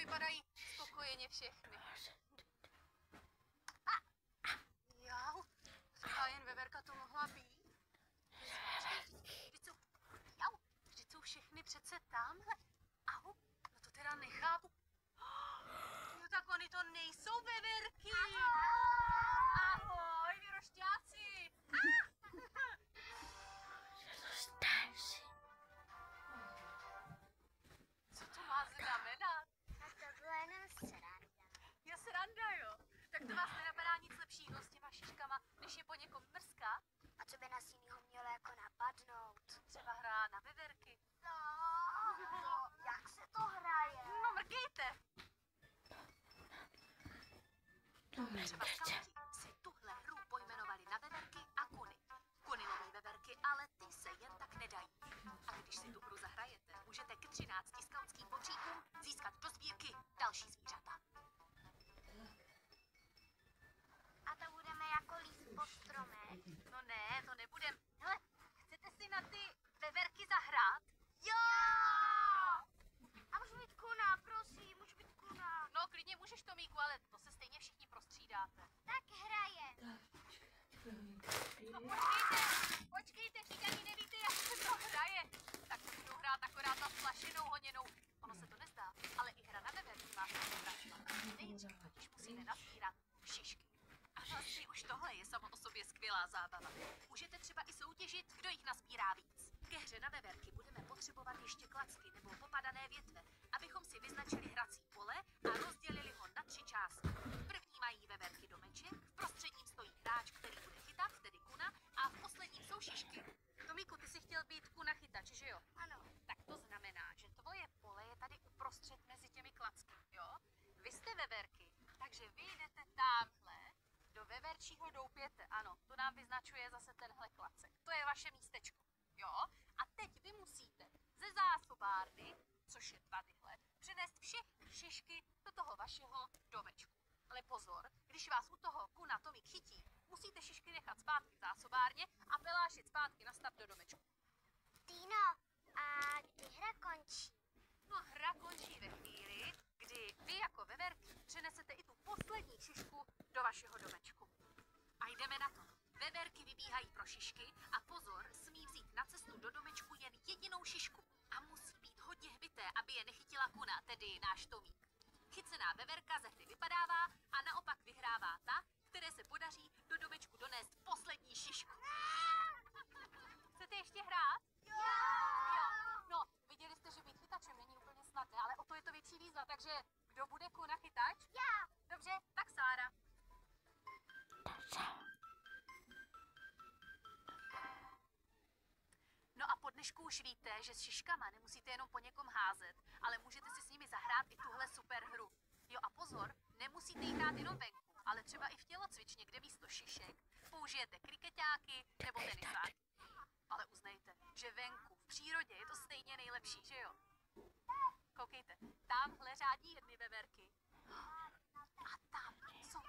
vypadají spokojeně všechny. Jau, třeba jen veverka to mohla být. Vždyť jsou všechny přece tamhle. Au, no to teda nechápu. No tak oni to nejsou veverky. Ahoj, vyrošťáci. Co to má znamenat? A to byla jenom sranda. Je sranda, jo? Tak to vás nenapadá nic lepšího s těma šiškama, než je po někom mrská? A co by nás jinýho mělo jako napadnout? Třeba hrá na veverky. No, jak se to hraje? No mrkejte! Třeba skauti si tuhle hru pojmenovali na veverky a kuny. Kuny loví veverky, ale ty se jen tak nedají. A když si tu hru zahrajete, můžete k 13 skautským pobříkům získat do sbírky další zvířata. A to budeme jako líst po stromech. No ne, to nebudem. Hele, chcete si na ty veverky zahrát? Jo! A můžu být kuna, prosím, můžu být kuna. No klidně můžeš, Tomíku, ale to se stejně všichni prostřídáte. Tak hraje. No počkejte, vždyť ani nevíte, jak se to hraje. Tak to budu hrát akorát na splašenou honěnou. Ono se to nezdá, ale i hra na veverky má svou pravidla. Nejdřív totiž musíte nazbírat šišky. A vlastně už tohle je samo o sobě skvělá zábava. Můžete třeba i soutěžit, kdo jich nazbírá víc. Ke hře na veverky budeme potřebovat ještě klacky nebo popadané větve, abychom si vyznačili hrací pole a rozdělili ho na 3 části. V první mají veverky domeček, v prostředním stojí hráč, který bude chytat, tedy kuna, a v posledním jsou šišky. Tomíku, ty jsi chtěl být kuna chytač, že jo? Ano. Tak to znamená, že tvoje pole je tady uprostřed mezi těmi klacky, jo? Vy jste veverky, takže vy jdete tamhle do veverčího doupěte. Ano, to nám vyznačuje zase tenhle klacek. To je vaše místečko, jo? A teď vy musíte ze zásobárny, což je tadyhle, přinést všechny šišky do toho vašeho domečku. Ale pozor, když vás u toho kuna Tomík chytí, musíte šišky nechat zpátky v zásobárně a pelášit zpátky na start do domečku. Týno, a kdy hra končí? No hra končí ve chvíli, kdy vy jako veverky přenesete i tu poslední šišku do vašeho domečku. A jdeme na to. Veverky vybíhají pro šišky a pozor, smí vzít na cestu do domečku jen jedinou šišku. A musí být hodně hbité, aby je nechytila kuna, tedy náš Tomík. Chycená veverka ze hry vypadává a naopak vyhrává ta, které se podaří do domečku donést poslední šišku. Chcete ještě hrát? Jo! No, viděli jste, že být chytačem není úplně snadné, ale o to je to větší výzva, takže kdo bude kuna chytač? Já! Dobře, tak Sára. No a po dnešku už víte, že s šiškama nemusíte jenom po někom házet, ale můžete si s nimi zahrát i tuhle super hru. Jo a pozor, nemusíte jí hrát jenom venku, ale třeba i v tělocvičně, kde místo šišek použijete krikeťáky nebo tenisáky. Ale uznejte, že venku, v přírodě je to stejně nejlepší, že jo? Koukejte, tamhle řádí jedny veverky. A tam jsou